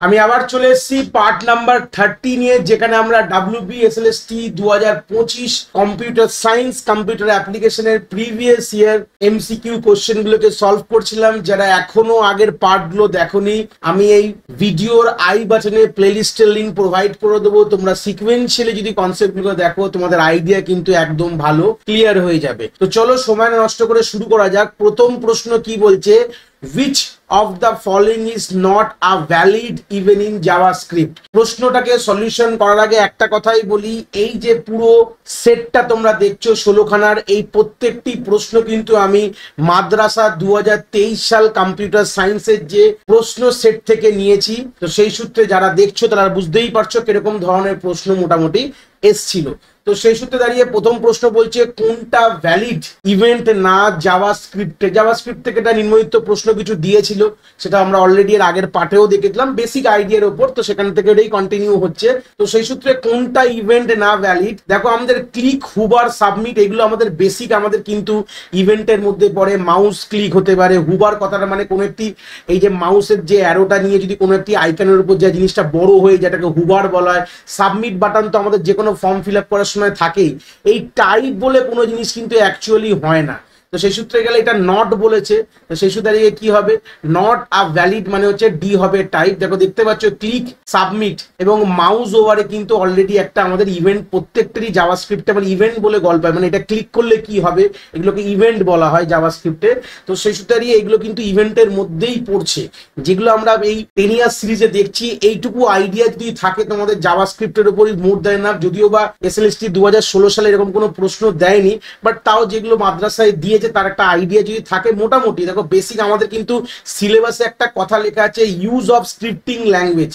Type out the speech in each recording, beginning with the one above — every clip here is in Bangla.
আমি আবার চলে এসেছি পার্ট নাম্বার 30 নিয়ে, যেখানে আমরা WBSLST 2025 কম্পিউটার সায়েন্স কম্পিউটার অ্যাপ্লিকেশনের প্রিভিয়াস ইয়ার MCQ কোশ্চেন গুলোকে সলভ করছিলাম। যারা এখনো আগের পার্ট গুলো দেখোনি, আমি এই ভিডিওর আই বাটনে প্লেলিস্টের লিঙ্ক প্রোভাইড করে দেবো। তোমরা সিকোয়েন্সিয়ালি যদি কনসেপ্ট গুলো দেখো, তোমাদের আইডিয়া কিন্তু একদম ভালো ক্লিয়ার হয়ে যাবে। তো চলো সময় নষ্ট করে শুরু করা যাক। প্রথম প্রশ্ন কি বলছে, which of the following is not a valid even in JavaScript? প্রশ্নটাকে সলিউশন করার আগে একটা কথাই বলি, এই যে পুরো সেটটা তোমরা দেখছো 16 খানার, এই প্রত্যেকটি প্রশ্ন কিন্তু আমি মাদ্রাসা 2023 সাল কম্পিউটার সায়েন্সের যে প্রশ্ন সেট থেকে নিয়েছি। তো সেই সূত্রে যারা দেখছো তারা বুঝতেই পারছো কিরকম ধরনের প্রশ্ন মোটামুটি এসছিল। তো সেই সূত্রে দাঁড়িয়ে প্রথম প্রশ্ন বলছে কোনটা ভ্যালিড ইভেন্ট না জাভাস্ক্রিপ্টে। জাভাস্ক্রিপ্ট থেকে একটা নিম্নলিখিত প্রশ্ন কিছু দিয়েছিল, সেটা আমরা অলরেডি এর আগের পার্টেও দেখেছিলাম বেসিক আইডিয়ার উপর। তো সেখান থেকে এটাই কন্টিনিউ হচ্ছে। তো সেই সূত্রে কোনটা ইভেন্ট না ভ্যালিড, দেখো আমাদের ক্লিক, হুবার, সাবমিট এগুলো আমাদের বেসিক, আমাদের কিন্তু ইভেন্টের মধ্যে পড়ে। মাউস ক্লিক হতে পারে, হুবার কথাটা মানে কোনো একটি, এই যে মাউসের যে অ্যারোটা নিয়ে যদি কোনো একটি আইকনের উপর যে জিনিসটা বড় হয়ে যেটাকে হুবার বলা হয়। সাবমিট বাটন তো আমাদের যে কোনো ফর্ম ফিল আপ করার সময় থাকেই। এই টাইপ বলে কোনো জিনিস কিন্তু অ্যাকচুয়ালি হয় না। তো সেই সূত্রে গেলে এটা নট বলেছে, তো সেই সূত্রে কি হবে, নট আ ভ্যালিড মানে হচ্ছে ডি হবে টাইপ। দেখো দেখতে পাচ্ছ ক্লিক, সাবমিট এবং মাউস ওভারে কিন্তু অলরেডি একটা আমাদের ইভেন্ট, প্রত্যেকটারই জাভাস্ক্রিপ্টে মানে ইভেন্ট বলে গল্প হয়, মানে এটা ক্লিক করলে কি হবে, এগুলোকে ইভেন্ট বলা হয় জাভাস্ক্রিপ্টে। তো সেই সূত্রে এগুলো কিন্তু ইভেন্টের মধ্যেই পড়ছে, যেগুলো আমরা এই 10 ইয়ার সিরিজে দেখছি। এইটুকু আইডিয়া যদি থাকে তোমাদের জাভাস্ক্রিপ্টের উপরই মোর দেয় না, যদিও বা SLST 2016 সালে এরকম কোনো প্রশ্ন দেয়নি, বাট তাও যেগুলো মাদ্রাসায় দিয়েছে তার একটা আইডিয়া যদি থাকে মোটামুটি। দেখো বেসিক আমাদের কিন্তু সিলেবাসে একটা কথা লেখা আছে, ইউজ অফ স্ক্রিপ্টিং ল্যাঙ্গুয়েজ,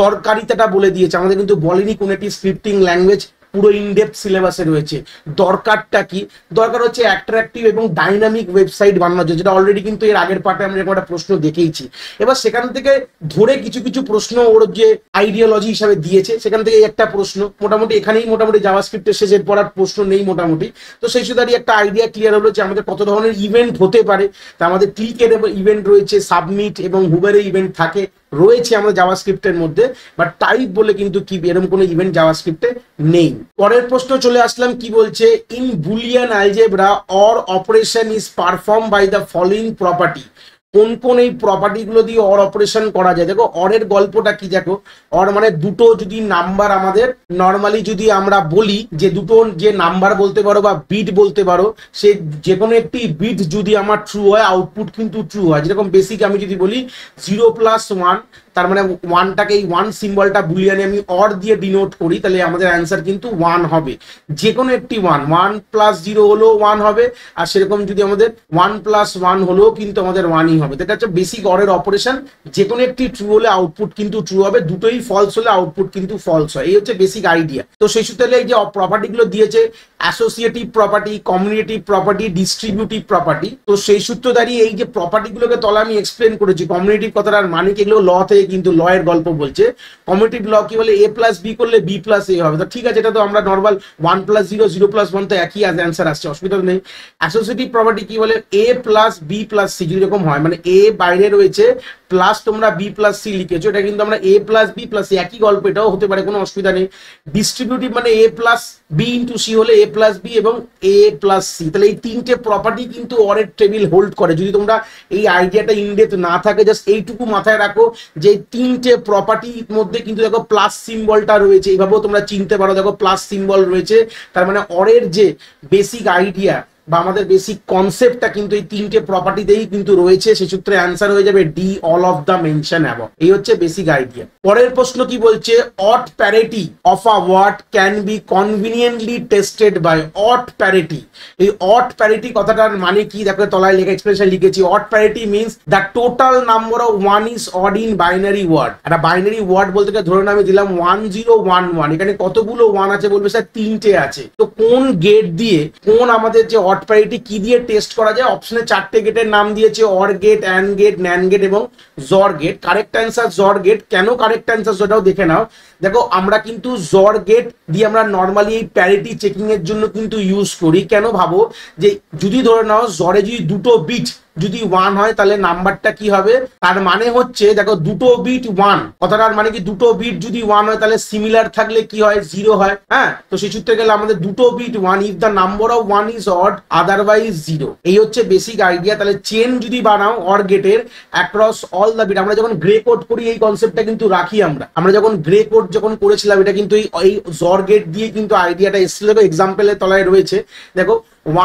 দরকারিতাটা বলে দিয়েছে, আমাদের কিন্তু বলেনি কোন একটি স্ক্রিপ্টিং ল্যাঙ্গুয়েজ পুরো ইনডেপথ সিলেবাসে রয়েছে। দরকারটা কি, দরকার হচ্ছে অ্যাট্রাকটিভ এবং ডাইনামিক ওয়েবসাইট বানানোর জন্য, যেটা অলরেডি কিন্তু এর আগের পার্টে আমরা একটা প্রশ্ন দেখেইছি। এবার সেখান থেকে ধরে কিছু কিছু প্রশ্ন ওর যে আইডিওলজি হিসাবে দিয়েছে, সেখান থেকে একটা প্রশ্ন মোটামুটি এখানেই মোটামুটি জাভাস্ক্রিপ্টের শেষের পড়ার প্রশ্ন নেই মোটামুটি। তো সেই সুদারি একটা আইডিয়া ক্লিয়ার হলো যে আমাদের কত ধরনের ইভেন্ট হতে পারে। তা আমাদের ক্লিকের ইভেন্ট রয়েছে, সাবমিট এবং হুবারের ইভেন্ট থাকে রয়েছে আমাদের জাভাস্ক্রিপ্টের মধ্যে, বাট টাইপ বলে কিন্তু কি এরকম কোনো ইভেন্ট জাভাস্ক্রিপ্টে নেই। পরের প্রশ্ন চলে আসলাম, কি বলছে, in Boolean algebra or operation is perform by the following property. কোন কোন এই প্রপার্টি গুলো দিয়ে অর অপারেশন করা যায়। দেখো অরের গল্পটা কি, দেখো অর মানে দুটো যদি নাম্বার আমাদের নর্মালি যদি আমরা বলি যে দুটো যে নাম্বার বলতে পারো বা বিট বলতে পারো, সে যে কোনো একটি বিট যদি আমার ট্রু হয় আউটপুট কিন্তু ট্রু হয়। যেরকম বেসিক আমি যদি বলি 0+1, তার মানে ওয়ানটাকে, এই ওয়ান সিম্বলটা বুলিয়ানে আমি অর দিয়ে ডিনোট করি, তাহলে আমাদের অ্যান্সার কিন্তু 1 হবে। যে কোনো একটি 1+0 হলেও 1 হবে, আর সেরকম যদি আমাদের 1+1 হলেও কিন্তু আমাদের 1ই হবে। এটা হচ্ছে বেসিক অরের অপারেশন। যে কোনো একটি ট্রু হলে আউটপুট কিন্তু ট্রু হবে, দুটোই ফলস হলে আউটপুট কিন্তু ফলস হয়। এই হচ্ছে বেসিক আইডিয়া। তো সেই সূত্রে এই যে প্রপার্টিগুলো দিয়েছে, associative property, commutative property, distributive property. তো সেই সূত্র দাঁড়িয়ে এই যে প্রপার্টিগুলোকে তলা আমি এক্সপ্লেন করেছি। কমিউনিটিভ কথাটার মানে কি, এগুলো ল থেকে কিন্তু ল এর গল্প বলছে। কমিউনিটিভ ল কি বলে, A+B করলে B+A হবে। তো ঠিক আছে, এটা তো আমরা নর্মাল 1+0, 0+1 তো একই অ্যান্সার আসছে, অসুবিধা নেই। অ্যাসোসিয়েটিভ প্রপার্টি কি বলে, A+B+C যদি এরকম হয়, মানে A বাইরে রয়েছে প্লাস তোমরা B+C লিখেছো, এটা কিন্তু আমরা A+B+C একই গল্প, এটাও হতে পারে, কোনো অসুবিধা নেই। ডিস্ট্রিবিউটিভ মানে A+B×C হলে A+B এবং A+C, তাহলে এই তিনটে প্রপার্টি কিন্তু অরের টেবিল হোল্ড করে। যদি তোমরা এই আইডিয়াটা ইনডেপথ না থাকে, জাস্ট এইটুকু মাথায় রাখো যে তিনটে প্রপার্টির মধ্যে কিন্তু দেখো প্লাস সিম্বলটা রয়েছে, এইভাবেও তোমরা চিনতে পারো। দেখো প্লাস সিম্বল রয়েছে, তার মানে অরের যে বেসিক আইডিয়া বা আমাদের বেসিক কনসেপ্টটা কিন্তু এই তিনটে প্রপার্টিতেই কিন্তু রয়েছে। সেই সূত্রে অ্যান্সার হয়ে যাবে D, all of the mention above. এই হচ্ছে বেসিক আইডিয়া। পরের প্রশ্ন কি বলছে, odd parity of a word can be conveniently tested by odd parity. এই অড প্যারিটি কথাটার মানে কি, দেখো তলায় লেখা এক্সপ্রেশন লিখেছি। Odd parity means the total number of 1 is odd in binary word. একটা বাইনারি ওয়ার্ড বলতে গেলে ধরুন আমি দিলাম 1011, এখানে কতগুলো 1 আছে বলবে স্যার 3টে আছে। তো কোন গেট দিয়ে, কোন আমাদের যে অড প্যারিটি কি দিয়ে টেস্ট করা যায়, অপশনে 4টে গেটের নাম দিয়েছে, or gate, and gate, NAND gate এবং XOR gate. Correct answer XOR gate. কেন কারেক্ট অ্যান্সার সেটাও দেখে নাও। দেখো আমরা কিন্তু জর গেট দিয়ে আমরা নর্মালি এই প্যারিটি চেকিং এর জন্য কিন্তু ইউজ করি। কেন ভাবো, যে যদি ধরে নাও জরে যদি দুটো বিট যদি 1 হয় তাহলে নাম্বারটা কি হবে, তার মানে হচ্ছে দেখো দুটো বিট 1, কথাটার মানে কি দুটো বিট যদি 1 হয় তাহলে সিমিলার থাকলে কি হয় 0 হয়। হ্যাঁ, তো সেই সূত্রে গেলে আমাদের দুটো bit 1 if the number of 1 is odd otherwise 0। এই হচ্ছে বেসিক আইডিয়া। তাহলে চেন যদি বানাও অর গেটের অ্যাক্রস অল দ্য বিট, আমরা যখন গ্রে কোড করি এই কনসেপ্টটা কিন্তু রাখি। আমরা যখন গ্রে কোড যখন করেছিলাম এটা কিন্তু এই জর গেট দিয়ে কিন্তু আইডিয়াটা এসেছিল। দেখো এক্সাম্পলের তলায় রয়েছে, দেখো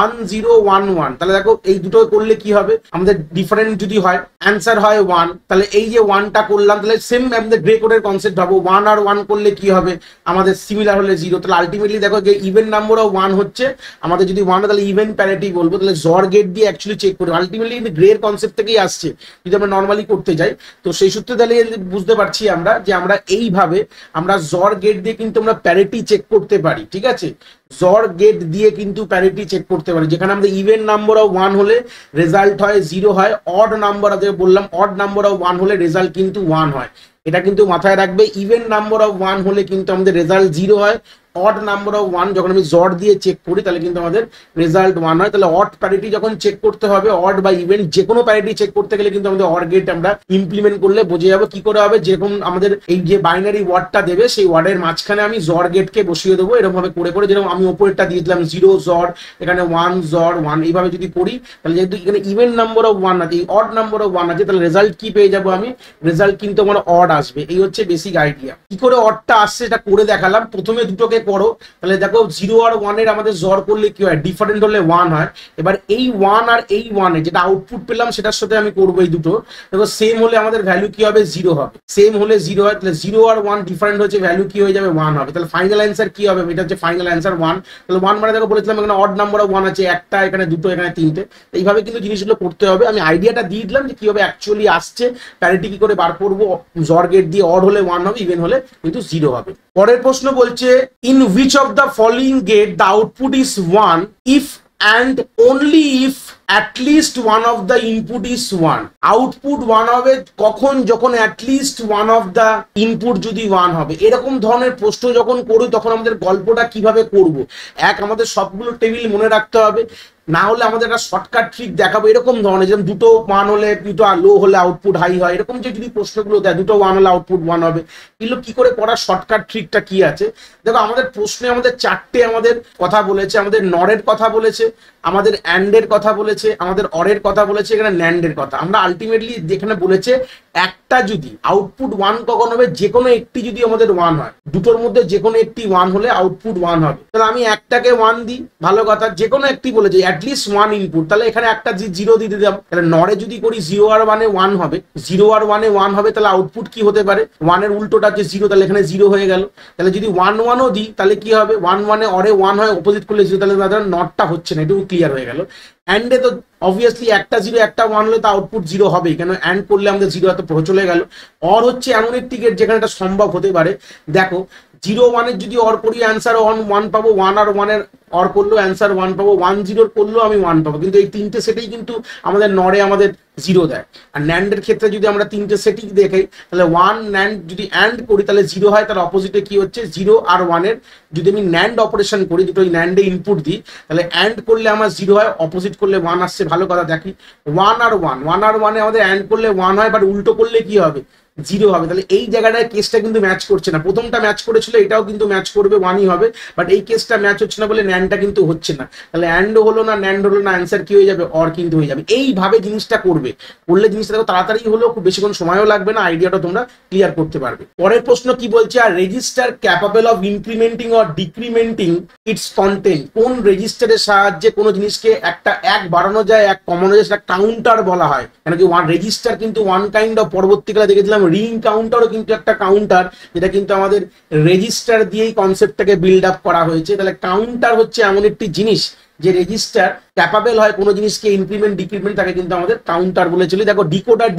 1 0 1 1, তাহলে দেখো এই দুটো করলে কি হবে আমাদের ডিফারেন্ট যদি হয় অ্যান্সার হয় 1, তাহলে এই যে 1টা করলাম তাহলে সেম আমাদের গ্রে কোডের কনসেপ্ট হবে 1 আর 1 করলে কি হবে আমাদের সিমিলার হলে 0। তাহলে আলটিমেটলি দেখো যে ইভেন নাম্বার অফ 1 হচ্ছে আমাদের, যদি 1 তাহলে ইভেন প্যারিটি বলবো। তাহলে জর গেট দিয়ে অ্যাকচুয়ালি চেক করবো, আলটিমেটলি কিন্তু গ্রে এর কনসেপ্ট থেকেই আসছে যদি আমরা নর্মালি করতে যাই। তো সেই সূত্রে তাহলে বুঝতে পারছি আমরা যে আমরা এইভাবে আমরা জর গেট দিয়ে কিন্তু আমরা প্যারিটি চেক করতে পারি। ঠিক আছে, জর গেট দিয়ে কিন্তু প্যারিটি চেক করতে পারি, যেখানে আমাদের ইভেন নাম্বার অফ 1 হলে রেজাল্ট হয় 0 হয়, অড নাম্বার বললাম অড নাম্বার অফ 1 হলে রেজাল্ট কিন্তু 1 হয়। এটা কিন্তু মাথায় রাখবে, ইভেন নাম্বার অফ 1 হলে কিন্তু আমাদের রেজাল্ট 0 হয়, অড নাম্বার অফ 1 যখন আমি জর দিয়ে চেক করি তাহলে কিন্তু আমাদের রেজাল্ট 1 হয়। তাহলে অড প্যারিটি যখন চেক করতে হবে, অড বা ইভেন যে কোনো প্যারিটি চেক করতে গেলে কিন্তু আমাদের অর গেট আমরা ইমপ্লিমেন্ট করলে বোঝা যাবে কি করে হবে। যেরকম আমাদের এই যে বাইনারি ওয়ার্ডটা দেবে সেই ওয়ার্ডের মাঝখানে আমি জর গেটকে বসিয়ে দেবো এরকম ভাবে করে করে, যেরকম আমি ওপরেরটা দিয়ে দিলাম 0 জর, এখানে 1 জর 1, এইভাবে যদি করি তাহলে যেহেতু এখানে ইভেন নাম্বার অফ 1 আছে, অড নাম্বার অফ 1 আছে, তাহলে রেজাল্ট কি পেয়ে যাবো আমি, রেজাল্ট কিন্তু আমার অড আসবে। এই হচ্ছে বেসিক আইডিয়া। কি করে অডটা আসছে এটা করে দেখালাম। প্রথমে দুটোকে করো, তাহলে দেখো 0 আর 1 এর আমাদের জর করলে কি হয়, ডিফারেন্ট হলে 1 হয়। এবার এই 1 আর এই 1 এ যেটা আউটপুট পেলাম সেটার সাথে আমি করবো এই দুটো, দেখো সেম হলে আমাদের ভ্যালু কি হবে 0 হবে, সেম হলে 0 হয়। তাহলে 0 আর 1 ডিফারেন্ট হচ্ছে, ভ্যালু কি হয়ে যাবে 1 হবে। তাহলে ফাইনাল অ্যান্সার কি হবে, এটা হচ্ছে ফাইনাল অ্যান্সার 1। তাহলে 1 মানে দেখো বলেছিলাম এখানে অড নাম্বার অফ 1 আছে, একটা এখানে দুটো এখানে তিনটে, এইভাবে কিন্তু জিনিসগুলো করতে হবে। আমি আইডিয়াটা দিয়ে দিলাম যে কিভাবে অ্যাকচুয়ালি আসছে, প্যারিটি কি করে বার করবো, জর গেট দিয়ে অড হলে 1 হবে, ইভেন হলে কিন্তু 0 হবে। পরের প্রশ্ন বলছে in which of the following get the output is 1 if and only if at least one of the input is 1। Output 1 হবে কখন, যখন at least one of the input যদি 1 হবে। এরকম ধরনের প্রশ্ন যখন করি তখন আমাদের গল্পটা কিভাবে করব, আমাদের সবগুলো টেবিল মনে রাখতে হবে, না হলে আমাদের একটা শর্টকাট ট্রিক দেখাবো এরকম ধরনের, যেমন দুটো 1 হলে দুটো লো হলে আউটপুট হাই হয়, এরকম যে যদি প্রশ্নগুলো দেয় দুটো 1 হলে আউটপুট 1 হবে, এগুলো কি করে করার শর্টকাট ট্রিকটা কি আছে। দেখো আমাদের প্রশ্নে আমাদের 4টে আমাদের কথা বলেছে, আমাদের নরের কথা বলেছে, আমাদের অ্যান্ডের কথা বলেছে, আমাদের অরের কথা বলেছে, এখানে ন্যান্ডের কথা। আমরা আলটিমেটলি যেখানে বলেছে একটা যদি আউটপুট 1 কখন হবে, যে কোনো একটি যদি আমাদের 1 হয়, দুটোর মধ্যে যে কোনো একটি 1 হলে আউটপুট 1 হবে। তাহলে আমি একটাকে 1 দিই, ভালো কথা, যে কোনো একটি বলেছে অ্যাটলিস্ট 1 ইনপুট, তাহলে এখানে একটা 0 দিয়ে দিলাম। তাহলে নরে যদি করি 0 আর 1 এ 1 হবে, 0 আর 1 এ 1 হবে, তাহলে আউটপুট কি হতে পারে 1 এর উল্টোটা যে 0, তাহলে এখানে 0 হয়ে গেল। তাহলে যদি 1 1 ও দিই তাহলে কি হবে, 1 1 এ অরে 1 হয়, অপোজিট করলে 0, তাহলে নটটা হচ্ছে না, এটুকু ক্লিয়ার হয়ে গেল। অ্যান্ডে তো অবভিয়াসলি একটা 0 একটা 1 হলে তো আউটপুট 0 হবেই, কেন অ্যান্ড করলে আমাদের 0 এত চলে গেল। অর হচ্ছে এমন একটি গেট যেখানে এটা সম্ভব হতে পারে। দেখো 0 1 এর যদি অর করি অ্যান্সার 1 পাবো, 1 আর 1 এর অর করলেও অ্যান্সার 1 পাবো, 1 0 করলেও আমি 1 পাবো, কিন্তু এই তিনটে সেটেই কিন্তু আমাদের নরে আমাদের 0 দেয়। আর ন্যান্ডের ক্ষেত্রে যদি আমরা তিনটে সেটিং দেখাই তাহলে 1 ন্যান্ড যদি অ্যান্ড করি তাহলে 0 হয়, তার অপোজিটে কি হচ্ছে 0 আর 1 এর যদি আমি ন্যান্ড অপারেশন করি, দুটো ন্যান্ডে ইনপুট দিই, তাহলে অ্যান্ড করলে আমার 0 হয়, অপোজিট করলে 1 আসছে। ভালো কথা দেখি 1 আর 1 এ আমাদের অ্যান্ড করলে 1 হয়, বাট উল্টো করলে কি হবে 0 হবে। তাহলে এই জায়গাটায় কেসটা কিন্তু ম্যাচ করছে না, প্রথমটা ম্যাচ করেছিল এটাও কিন্তু ম্যাচ করবে 1ই হবে, বাট এই কেসটা ম্যাচ হচ্ছে না বলে ন্যান্ডটা কিন্তু হচ্ছে না। তাহলে অ্যান্ডও হলো না, ন্যান্ড হলো না, অ্যান্সার কি হয়ে যাবে অর কিন্তু হয়ে যাবে। এইভাবে জিনিসটা করবে, করলে জিনিসটা দেখো তাড়াতাড়ি হলো, খুব বেশিক্ষণ সময়ও লাগবে না, আইডিয়াটা তোমরা ক্লিয়ার করতে পারবে। পরের প্রশ্ন কি বলছে, আর register capable of incrementing or decrementing its content. কোন রেজিস্টারের সাহায্যে কোনো জিনিসকে একটা 1 বাড়ানো যায় 1 কমানো যায়, সেটা কাউন্টার বলা হয়। কেন কি রেজিস্টার কিন্তু ওয়ান কাইন্ড অফ, পরবর্তীকালে দেখেছিলাম রিং কাউন্টারও কিন্তু একটা কাউন্টার, যেটা কিন্তু আমাদের রেজিস্টার দিয়েই কনসেপ্টটাকে বিল্ড আপ করা হয়েছে। তাহলে কাউন্টার হচ্ছে এমন একটি জিনিস যে রেজিস্টার ক্যাপাবল হয় কোনো জিনিসকে ইনক্রিমেন্ট ডিক্রিমেন্ট, তাকে কিন্তু আমাদের কাউন্টার বলে চলি। দেখো ডিকোডার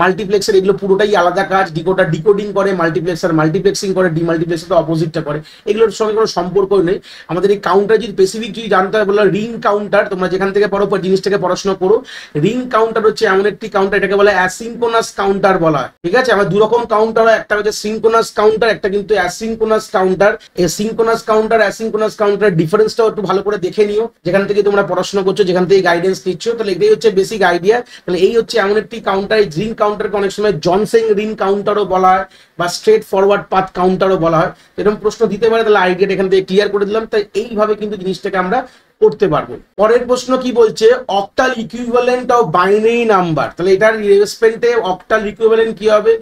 মাল্টিপ্লেক্সার এগুলো পুরোটাই আলাদা কাজ। ডিকোডার ডিকোডিং করে, মাল্টিপ্লেক্সার মাল্টিপ্লেক্সিং করে, ডিমাল্টিপ্লেক্সার তো অপোজিটটা করে, এগুলোর সঙ্গে কোনো সম্পর্কই নেই। আমাদের এই কাউন্টার যদি স্পেসিফিক যদি জানতে হয় বললো রিং কাউন্টার, তোমরা যেখান থেকে পড়ো জিনিসটাকে পড়াশোনা করো। রিং কাউন্টার হচ্ছে এমন একটি কাউন্টার, এটাকে বলে অ্যাসিনক্রোনাস কাউন্টার বলা হয়। ঠিক আছে, আমরা দুরকম কাউন্টার হয়, একটা হচ্ছে সিনক্রোনাস কাউন্টার, একটা কিন্তু অ্যাসিনক্রোনাস কাউন্টার। এই সিনক্রোনাস কাউন্টার অ্যাসিনক্রোনাস কাউন্টার ডিফারেন্সটাও একটু ভালো করে দেখে নিও, যেখান থেকে থেকে তোমরা পড়াশোনা করছো, যেখান থেকে গাইডেন্স নিচ্ছ, তাহলে এটাই হচ্ছে বেসিক আইডিয়া। তাহলে এই হচ্ছে এমন একটি কাউন্টার, এই রিং কাউন্টারকে অনেক সময় জনসেং রিং কাউন্টারও বলা হয় বা স্ট্রেট ফরওয়ার্ড পাথ কাউন্টারও বলা হয়। এরকম প্রশ্ন দিতে পারে, তাহলে আইডিয়াটা এখান থেকে ক্লিয়ার করে দিলাম। তাই এইভাবে কিন্তু জিনিসটাকে আমরা করতে পারবো। পরের প্রশ্ন কি বলছে, octal equivalent of binary number. তাহলে এটার রেসপেক্টে অক্টাল ইকুইভ্যালেন্ট কি হবে?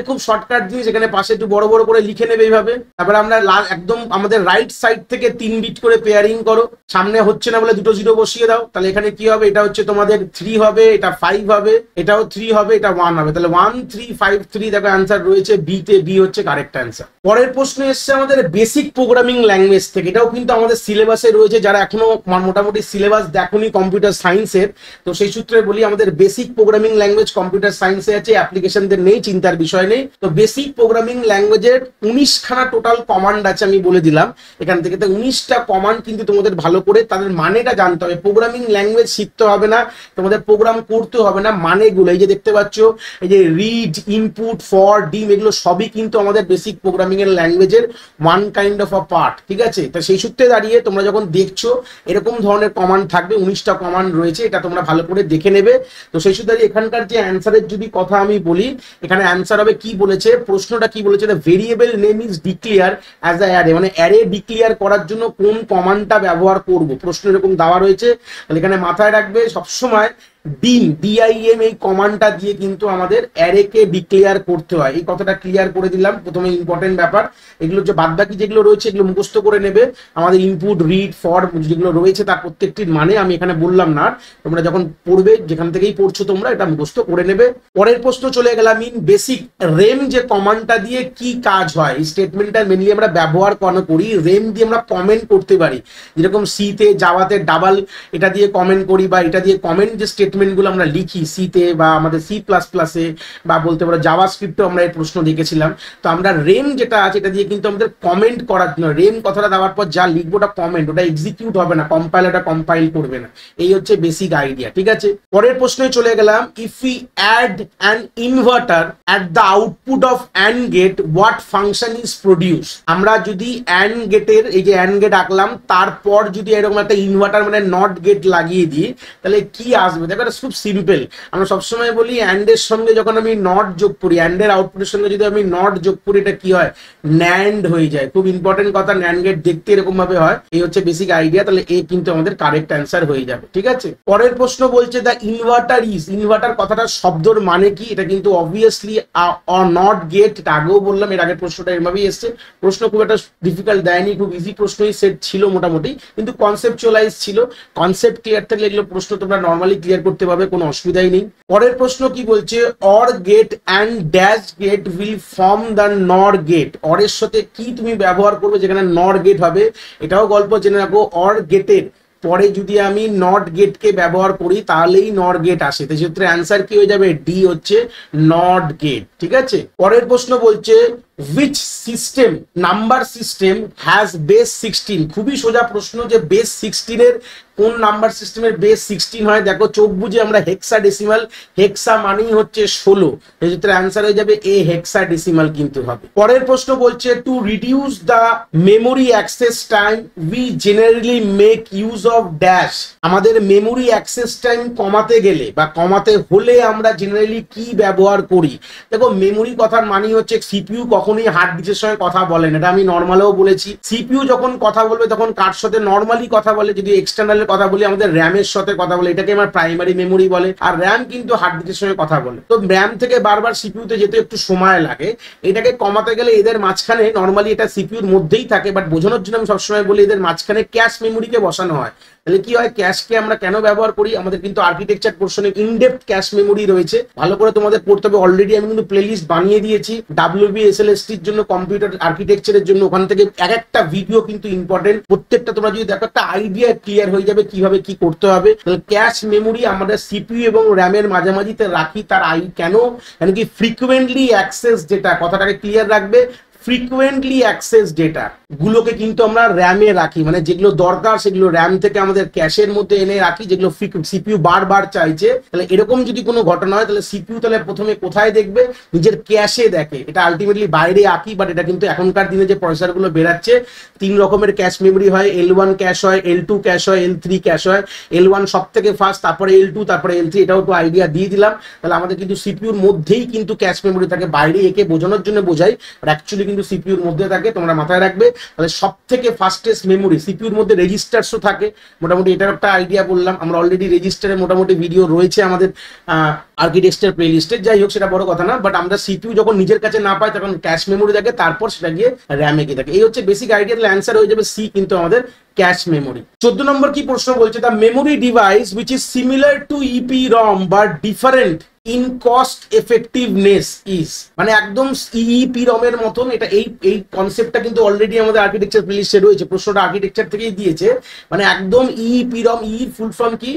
খুব শর্টকাট জিনিস, এখানে পাশে একটু বড় বড় করে লিখে নেবে এইভাবে। তারপরে আমরা একদম আমাদের রাইট সাইড থেকে 3 বিট করে পেয়ারিং করো, সামনে হচ্ছে না বলে 2 0 বসিয়ে দাও। তাহলে এখানে কি হবে, এটা হচ্ছে তোমাদের 3 হবে, এটা 5 হবে, এটাও 3 হবে, এটা 1 হবে। তাহলে 1 3 5 3 দেখো অ্যান্সার রয়েছে বি তে, বি হচ্ছে কারেক্ট অ্যান্সার। পরের প্রশ্ন এসছে আমাদের বেসিক প্রোগ্রামিং ল্যাঙ্গুয়েজ থেকে। এটাও কিন্তু আমাদের সিলেবাসে রয়েছে, যারা এখনো মোটামুটি সিলেবাস দেখোনি কম্পিউটার সায়েন্সের, তো সেই সূত্রে বলি আমাদের বেসিক প্রোগ্রামিং ল্যাঙ্গুয়েজ কম্পিউটার সায়েন্সে আছে, অ্যাপ্লিকেশনদের নেই, চিন্তার বিষয় নেই। তো বেসিক প্রোগ্রামিং ল্যাঙ্গুয়েজের 19খানা টোটাল কমান্ড আছে, আমি বলে দিলাম এখান থেকে। তো 19টা কমান্ড কিন্তু তোমাদের ভালো করে তাদের মানেটা জানতে হবে। প্রোগ্রামিং ল্যাঙ্গুয়েজ শিখতে হবে না, তোমাদের প্রোগ্রাম করতে হবে না, মানেগুলো এই যে দেখতে পাচ্ছ, এই যে রিড, ইনপুট, ফর, ডিম, এগুলো সবই কিন্তু আমাদের বেসিক প্রোগ্রামিং এর ল্যাঙ্গুয়েজের one kind of a part, ঠিক আছে? তো সেই সূত্রে দাঁড়িয়ে তোমরা যখন দেখছো এরকম ধরনের কমান্ড থাকবে, 19টা কমান্ড রয়েছে, এটা তোমরা ভালো করে দেখে নেবে। তো সেই সূত্রে এখানকার যে অ্যান্সারের যদি কথা আমি বলি, এখানে অ্যান্সার হবে কি বলেছে, প্রশ্নটা কি বলেছে, variable name is declare as a array, মানে অ্যারে ডিক্লেয়ার করার জন্য কোন কমান্ডটা ব্যবহার করব, প্রশ্ন এরকম দেওয়া রয়েছে। তাহলে এখানে মাথায় রাখবে সবসময় ডিম, ডিআইএম, এই কমান্ডটা দিয়ে কিন্তু আমাদের অ্যারেকে ডিক্লেয়ার করতে হয়। এই কথাটা ক্লিয়ার করে দিলাম প্রথমে, ইম্পর্টেন্ট ব্যাপার। এগুলো যে বাদবাকি যেগুলো রয়েছে এগুলো মুখস্থ করে নেবে। আমাদের ইনপুট, রিড, ফর যেগুলো রয়েছে তার প্রত্যেকটির মানে আমি এখানে বললাম না, তোমরা যখন পড়বে যেখান থেকেই পড়ছো তোমরা এটা মুখস্থ করে নেবে। পরের প্রশ্ন চলে গেলাম, ইন বেসিক রেম যে কমান্ডটা দিয়ে কি কাজ হয়, এই স্টেটমেন্টটা মেনলি আমরা ব্যবহার করি। রেম দিয়ে আমরা কমেন্ট করতে পারি, যেরকম সিতে, জাভাতে ডাবল এটা দিয়ে কমেন্ট করি, বা এটা দিয়ে কমেন্ট যে স্টেটমেন্টগুলো আমরা লিখি সিতে বা আমাদের C++-এ বা বলতে পারো জাভাস্ক্রিপ্টে আমরা এই প্রশ্ন দেখেছিলাম। তো আমরা রেম যেটা আছে এটা দিয়ে কিন্তু আমাদের কমেন্ট করার জন্য, রেম কথাটা দেওয়ার পর যা লিখবো ওটা কমেন্ট, ওটা এক্সিকিউট হবে না, কম্পাইলারটা কম্পাইল করবে না। এই হচ্ছে বেসিক আইডিয়া, ঠিক আছে? পরের প্রশ্নে চলে গেলাম, if we add an inverter at the output of and gate, what function is produce. আমরা যদি অ্যান্ড গেটের, এই যে অ্যান্ড গেট আঁকলাম, তারপর যদি এরকম একটা ইনভার্টার মানে নট গেট লাগিয়ে দিই, তাহলে কি আসবে? দেখো এটা খুব সিম্পল। আমরা সবসময় বলি অ্যান্ড এর সঙ্গে যখন আমি নট যোগ করি, অ্যান্ড এর আউটপুটের সঙ্গে যদি আমি নট যোগ করি, এটা কি হয়? ন্যান্ড হয়ে যায়। খুব ইম্পর্টেন্ট কথা, ন্যান্ড গেট দেখতে এরকম ভাবে হয়। এই হচ্ছে বেসিক আইডিয়া। তাহলে এ কিন্তু আমাদের কারেক্ট অ্যান্সার হয়ে যাবে, ঠিক আছে? পরের প্রশ্ন বলছে দ্য ইনভার্টার ইজ, ইনভার্টার কথাটা শব্দর মানে কি? এটা কিন্তু অবভিয়াসলি নট গেট, এটা আগেও বললাম, এর আগের প্রশ্নটা এরভাবেই এসছে। প্রশ্ন খুব একটা ডিফিকাল্ট দেয়নি, খুব ইজি প্রশ্নই সেট ছিল মোটামুটি, কিন্তু কনসেপচুয়ালাইজ ছিল। কনসেপ্ট ক্লিয়ার থাকলে এগুলো প্রশ্ন তোমরা নর্মালি ক্লিয়ার করতে পারবে, কোনো অসুবিধাই নেই। পরের প্রশ্ন কি বলছে, or gate and dash gate will form the nor gate. Or এর সাথে কি তুমি ব্যবহার করবে যেখানে নর গেট হবে? এটাও গল্প জেনে রাখো, অর গেটের পরে যদি আমি নট গেটকে ব্যবহার করি তাহলেই নর গেট আসে। তো সেক্ষেত্রে অ্যান্সার কি হয়ে যাবে? ডি হচ্ছে নট গেট, ঠিক আছে? পরের প্রশ্ন বলছে which system, number system has base 16। খুবই সোজা প্রশ্ন, যে বেস 16 এর কোন নাম্বার সিস্টেমের বেস 16 হয়? দেখো চোখ বুঝে আমরা হেক্সা ডেসিমাল, হেক্সা মানেই হচ্ছে 16, এক্ষেত্রে অ্যান্সার হয়ে যাবে এ, হেক্সা ডেসিমাল কিন্তু হবে। পরের প্রশ্ন বলছে to reduce the memory access time we generally make use of dash. আমাদের মেমোরি অ্যাক্সেস টাইম কমাতে গেলে বা কমাতে হলে আমরা জেনারেলি কি ব্যবহার করি? দেখো মেমোরি কথার মানে হচ্ছে সিপিইউ কখনোই হার্ড ডিস্কের সঙ্গে কথা বলেন, এটা আমি নর্মালেও বলেছি। সিপিইউ যখন কথা বলবে তখন কার সাথে নর্মালি কথা বলে? যদি এক্সটার্নাল কথা বলি আমাদের র্যামের সাথে কথা বলে, এটাকে আমার প্রাইমারি মেমোরি বলে। আর র্যাম কিন্তু হার্ড ডিস্কের সঙ্গে কথা বলে। তো র্যাম থেকে বারবার সিপিইউতে যেতে একটু সময় লাগে, এটাকে কমাতে গেলে এদের মাঝখানে নর্মালি এটা সিপিইউর মধ্যেই থাকে, বাট বোঝানোর জন্য আমি সবসময় বলি এদের মাঝখানে ক্যাশ মেমোরিকে বসানো হয়। তাহলে কি হয়, ক্যাশকে আমরা কেন ব্যবহার করি? আমাদের কিন্তু আর্কিটেকচার পোর্শনে ইনডেপথ ক্যাশ মেমোরি রয়েছে, ভালো করে তোমাদের পড়তে হবে। অলরেডি আমি কিন্তু প্লেলিস্ট বানিয়ে দিয়েছি WB SLST এর জন্য, কম্পিউটার আর্কিটেকচারের জন্য। ওখান থেকে এক একটা ভিডিও কিন্তু ইম্পর্টেন্ট, প্রত্যেকটা তোমরা যদি দেখো একটা আইডিয়া ক্লিয়ার হয়ে যাবে কিভাবে কি করতে হবে। তাহলে ক্যাশ মেমোরি আমাদের সিপিইউ এবং র্যামের মাঝামাঝিতে রাখি, তার কেন কি ফ্রিকুয়েন্টলি অ্যাক্সেস, যেটা কথাটাকে ক্লিয়ার রাখবে, ফ্রিকুয়েন্টলি অ্যাক্সেস ডেটা গুলোকে কিন্তু আমরা র্যামে রাখি, মানে যেগুলো দরকার সেগুলো র্যাম থেকে আমাদের ক্যাশের মধ্যে এনে রাখি, যেগুলো সিপিইউ বারবার চাইছে। তাহলে এরকম যদি কোনো ঘটনা হয় তাহলে সিপিইউ তাহলে প্রথমে কোথায় দেখবে? নিজের ক্যাশে দেখে। এটা আলটিমেটলি বাইরে আঁকি, বাট এটা কিন্তু এখনকার দিনে যে প্রসেসরগুলো বেরাচ্ছে 3 রকমের ক্যাশ মেমোরি হয়, L1 ক্যাশ হয়, L2 ক্যাশ হয়, L3 ক্যাশ হয়। L1 সব থেকে ফার্স্ট, তারপরে L2, তারপরে L3। এটাও একটু আইডিয়া দিয়ে দিলাম। তাহলে আমাদের কিন্তু সিপিইউর মধ্যেই কিন্তু ক্যাশ মেমোরি থাকে, বাইরে একে বোঝানোর জন্য বোঝাই, আর অ্যাকচুয়ালি কিন্তু সিপিইউর মধ্যে থাকে, তোমরা মাথায় রাখবে। তাহলে সব থেকে ফাস্টেস্ট মেমোরি সিপিইউর মধ্যে রেজিস্টার্সও থাকে মোটামুটি, এটার একটা আইডিয়া বললাম। আমরা অলরেডি রেজিস্টারে মোটামুটি ভিডিও রয়েছে আমাদের আর্কিটেকচার প্লেলিস্টে, যাই হোক সেটা বড় কথা না। বাট আমরা সিপিইউ যখন নিজের কাছে না পাই তখন ক্যাশ মেমোরি থাকে, তারপর সেটা গিয়ে র্যামে গিয়ে থাকে। এই হচ্ছে বেসিক আইডিয়া। তাহলে অ্যান্সার হয়ে যাবে সি, কিন্তু আমাদের ক্যাশ মেমোরি। 14 নম্বর কি প্রশ্ন বলছে? The memory device which is similar to EEPROM but different in cost effectiveness is, মানে একদম EEPROM এর মতন। এটা এই কনসেপ্টটা কিন্তু অলরেডি আমাদের আর্কিটেকচার প্লেলিস্টে রয়েছে, প্রশ্নটা আর্কিটেকচার থেকেই দিয়েছে। মানে একদম EEPROM, ফুল ফর্ম কি?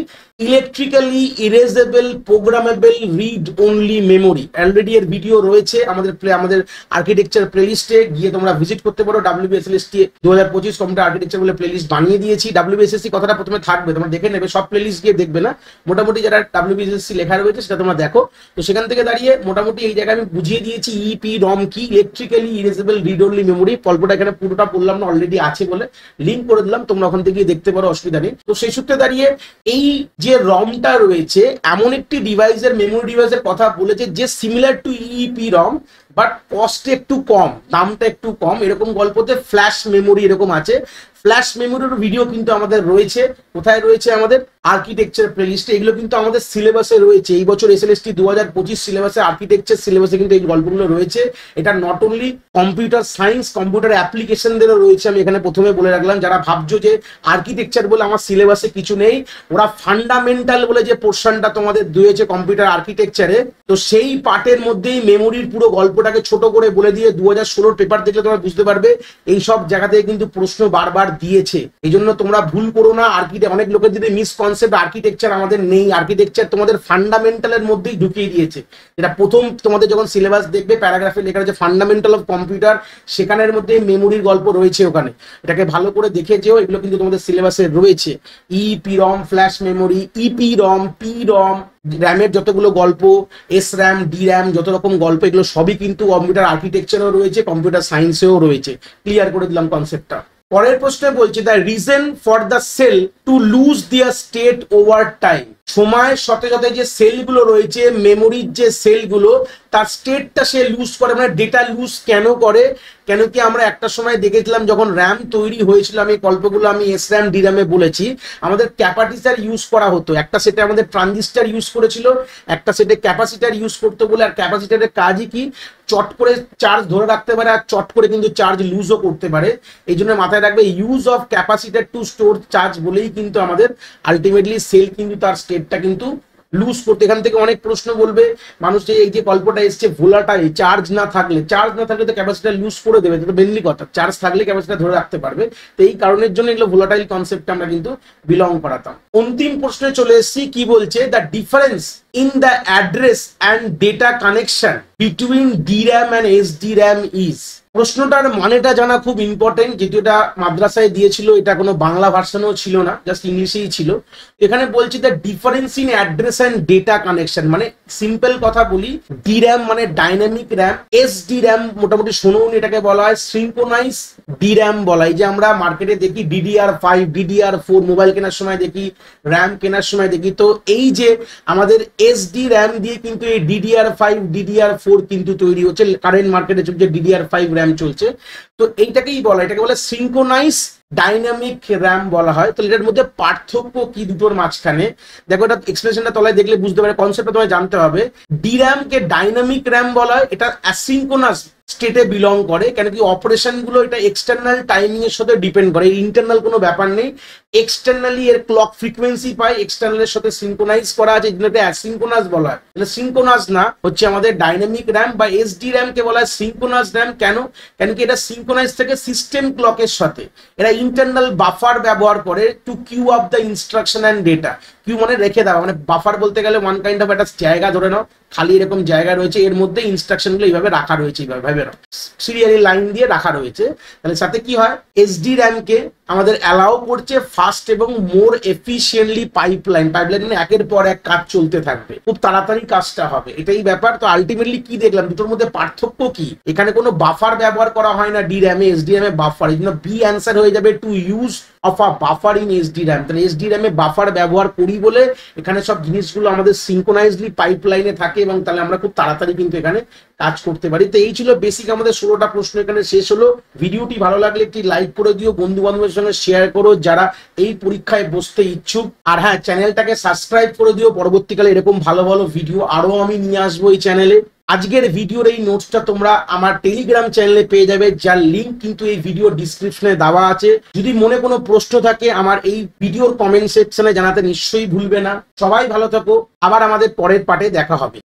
Electrically erasable programmable read only memory. Already এর ভিডিও রয়েছে আমাদের আর্কিটেকচার প্লেলিস্টে, গিয়ে তোমরা ভিজিট করতে পারো। WBSLST 2025 কম্পিউটার আর্কিটেকচার বলে প্লেলিস্ট বানিয়ে দিয়েছি। WBSSC কথাটা প্রথমে থাকবে, তোমরা দেখে নেবে, সব প্লেলিস্ট গিয়ে দেখবে না, মোটামুটি যারা WBSSC লেখা রয়েছে সেটা তোমরা দেখো। তো সেখান থেকে দাঁড়িয়ে মোটামুটি এই জায়গায় আমি বুঝিয়ে দিয়েছি EEPROM কি, electrically erasable read only memory. গল্পটা এখানে পুরোটা বললাম না, অলরেডি আছে বলে লিঙ্ক করে দিলাম, তোমরা ওখান থেকে দেখতে পারো, অসুবিধা নেই। তো সেই সূত্রে দাঁড়িয়ে এই যে রমটা রয়েছে এমন একটি ডিভাইসের, মেমোরি ডিভাইসের কথা বলেছে যে similar to EEPROM but cost একটু কম, দামটা একটু কম। এরকম গল্পতে ফ্ল্যাশ মেমোরি এরকম আছে। ফ্ল্যাশ মেমোরির ভিডিও কিন্তু আমাদের রয়েছে। কোথায় রয়েছে? আমাদের আর্কিটেকচার প্লেলিস্টে। এগুলো কিন্তু আমাদের সিলেবাসে রয়েছে। এই বছর SLST 2025 সিলেবাসে, আর্কিটেকচার সিলেবাসে কিন্তু এই গল্পগুলো রয়েছে। এটা not only computer science, computer অ্যাপ্লিকেশনদেরও রয়েছে। আমি এখানে প্রথমে বলে রাখলাম, যারা ভাবছো যে আর্কিটেকচার বলে আমার সিলেবাসে কিছু নেই, ওরা ফান্ডামেন্টাল বলে যে পোর্শনটা তোমাদের দিয়েছে কম্পিউটার আর্কিটেকচারে, তো সেই পার্টের মধ্যেই মেমোরির পুরো গল্পটাকে ছোট করে বলে দিয়ে 2016 পেপার দেখলে তোমরা বুঝতে পারবে এই সব জায়গা থেকে কিন্তু প্রশ্ন বারবার দিয়েছে। এই জন্য তোমরা ভুল করো না। অনেক লোকের যদি মিসকনসেপ্ট, আর্কিটেকচার আমাদের নেই, আর্কিটেকচার তোমাদের ফান্ডামেন্টালের মধ্যেই ঢুকিয়ে দিয়েছে। যেটা প্রথম তোমাদের যখন সিলেবাস দেখবে প্যারাগ্রাফে লেখা আছে ফান্ডামেন্টাল অফ কম্পিউটার, সেখানের মধ্যে মেমোরির গল্প রয়েছে ওখানে। এটাকে ভালো করে দেখে যেও, এগুলো কিন্তু তোমাদের সিলেবাসে রয়েছে। EEPROM, flash memory, EPROM, PROM, র্যামের যতগুলো গল্প, SRAM, DRAM, যত রকম গল্প, এগুলো সবই কিন্তু কম্পিউটার আর্কিটেকচারেও রয়েছে, কম্পিউটার সায়েন্সেও রয়েছে। ক্লিয়ার করে দিলাম কনসেপ্টটা। পরের প্রশ্নে বলছে the reason for the cell to lose their state over time. সময়ের সাথে সাথে যে সেলগুলো রয়েছে, মেমোরির যে সেলগুলো, তার স্টেটটা সে লুজ করে, মানে ডেটা লুজ কেন করে? কেন কি আমরা একটা সময় দেখেছিলাম যখন র্যাম তৈরি হয়েছিল, আমি গল্পগুলো আমি SRAM DRAM এ বলেছি, আমাদের ক্যাপাসিটার ইউজ করা হতো। একটা সেটে আমাদের ট্রানজিস্টার ইউজ করেছিল, একটা সেটে ক্যাপাসিটার ইউজ করতে বলে। আর ক্যাপাসিটারের কাজই কি? চট করে চার্জ ধরে রাখতে পারে, আর চট করে কিন্তু চার্জ লুজও করতে পারে। এই জন্য মাথায় রাখবে use of capacitor two store charge বলেই কিন্তু আমাদের আলটিমেটলি সেল কিন্তু তার স্টেটটা কিন্তু লুজ করতে। এখান থেকে অনেক প্রশ্ন বলবে মানুষ, যে এই যে গল্পটা এসছে ভোলাটাইল, চার্জ না থাকলে তো ক্যাপাসিটার লুজ করে দেবে। তো মেনলি কথা, চার্জ থাকলে ক্যাপাসিটার ধরে রাখতে পারবে। তো এই কারণের জন্য এগুলো ভোলাটাইল কনসেপ্টটা আমরা কিন্তু বিলং করাতাম। অন্তিম প্রশ্নে চলে এসেছি, কি বলছে? The difference in the address and data connection between DRAM and SDRAM is. প্রশ্নটার মানেটা জানা খুব ইম্পর্টেন্ট, যেহেতু এটা মাদ্রাসায় দিয়েছিল, এটা কোনো বাংলা ভার্সনও ছিল না, জাস্ট ইংলিশেই ছিল। এখানে বলছি the difference in address and data connection, মানে সিম্পল কথা বলি, DRAM মানে ডাইনামিক র্যাম, SDRAM মোটামুটি শোনোনি, এটাকে বলা হয় সিঙ্ক্রোনাইজ DRAM বলা হয়। যে আমরা মার্কেটে দেখি DDR5, DDR4 মোবাইল কেনার সময় দেখি, র্যাম কেনার সময় দেখি। তো এই যে আমাদের SDRAM দিয়ে কিন্তু এই DDR5, DDR4 কিন্তু তৈরি হচ্ছে। কারেন্ট মার্কেটে চলছে DDR5 র্যাম চলছে। তো এইটাকেই বলা, এটাকে বলে সিঙ্ক্রোনাইজ ডাইনামিক র্যাম বলা হয়। তো এটার মধ্যে পার্থক্য কি দুটোর মাঝখানে? দেখো, এটা এক্সপ্রেশনটা তলায় দেখলে বুঝতে পারে, কনসেপ্টটা তোমায় জানতে হবে। DRAM কে ডাইনামিক র্যাম বলা হয়, এটা অ্যাসিঙ্ক্রোনাস স্টেটে বিলং করে। কেন কি? অপারেশন গুলো এটা এক্সটার্নাল টাইমিং এর সাথে ডিপেন্ড করে, ইন্টারনাল কোনো ব্যাপার নেই। এক্সটার্নালি এর ক্লক ফ্রিকোয়েন্সি পায়, এক্সটার্নালের সাথে সিঙ্ক্রোনাইজ করা আছে, যেটা অ্যাসিঙ্ক্রোনাস বলা হয়। তাহলে সিঙ্ক্রোনাস না হচ্ছে আমাদের ডাইনামিক র্যাম, বা SDRAM কে বলা হয় সিঙ্ক্রোনাস র্যাম। কেন? কি এটা সিঙ্ক্রোনাইজ থেকে সিস্টেম ক্লকের সাথে এরা ইন্টারনাল বাফার ব্যবহার করে to queue up the instruction and data. Queue মানে রেখে দেওয়া, মানে বাফার বলতে গেলে ওয়ান কাইন্ড অফ একটা জায়গা ধরে নাও, খালি এরকম জায়গা রয়েছে, এর মধ্যে ইনস্ট্রাকশন গুলো এইভাবে রাখা রয়েছে, এইভাবে ভাবে নাও সিরিয়ালি লাইন দিয়ে রাখা রয়েছে। তাহলে সাথে কি হয়, এসডি র্যাম কে আমাদের অ্যালাউ করছে ফাস্ট এবং মোর এফিসিয়েন্টলি পাইপলাইন মানে একের পর এক কাজ চলতে থাকবে, খুব তাড়াতাড়ি কাজটা হবে, এটাই ব্যাপার। তো আলটিমেটলি কি দেখলাম, দুটোর মধ্যে পার্থক্য কি, এখানে কোনো বাফার ব্যবহার করা হয় না ডি র্যামে, এসডি র্যামে বাফার, এই জন্য বি অ্যান্সার হয়ে যাবে to use of a buffer in SD RAM. তাহলে এসডি র্যামে বাফার ব্যবহার করি বলে এখানে সব জিনিসগুলো আমাদের সিঙ্ক্রোনাইজলি পাইপলাইনে থাকে, এবং তাহলে আমরা খুব তাড়াতাড়ি কিন্তু এখানে কাজ করতে পারি। তো এই ছিল বেসিক আমাদের 16টা প্রশ্ন এখানে শেষ হলো। ভিডিওটি ভালো লাগলে একটি লাইক করে দিও, বন্ধু বান্ধবের সঙ্গে শেয়ার করো যারা এই পরীক্ষায় বসতে ইচ্ছুক। আর হ্যাঁ, চ্যানেলটাকে সাবস্ক্রাইব করে দিও, পরবর্তীকালে এরকম ভালো ভালো ভিডিও আরো আমি নিয়ে আসবো এই চ্যানেলে। আজকের ভিডিওর এই নোটসটা তোমরা আমার টেলিগ্রাম চ্যানেলে পেয়ে যাবে, যার লিঙ্ক কিন্তু এই ভিডিও ডিসক্রিপশনে দেওয়া আছে। যদি মনে কোনো প্রশ্ন থাকে আমার এই ভিডিওর কমেন্ট সেকশনে জানাতে নিশ্চয়ই ভুলবে না। সবাই ভালো থাকো, আবার আমাদের পরের পার্টে দেখা হবে।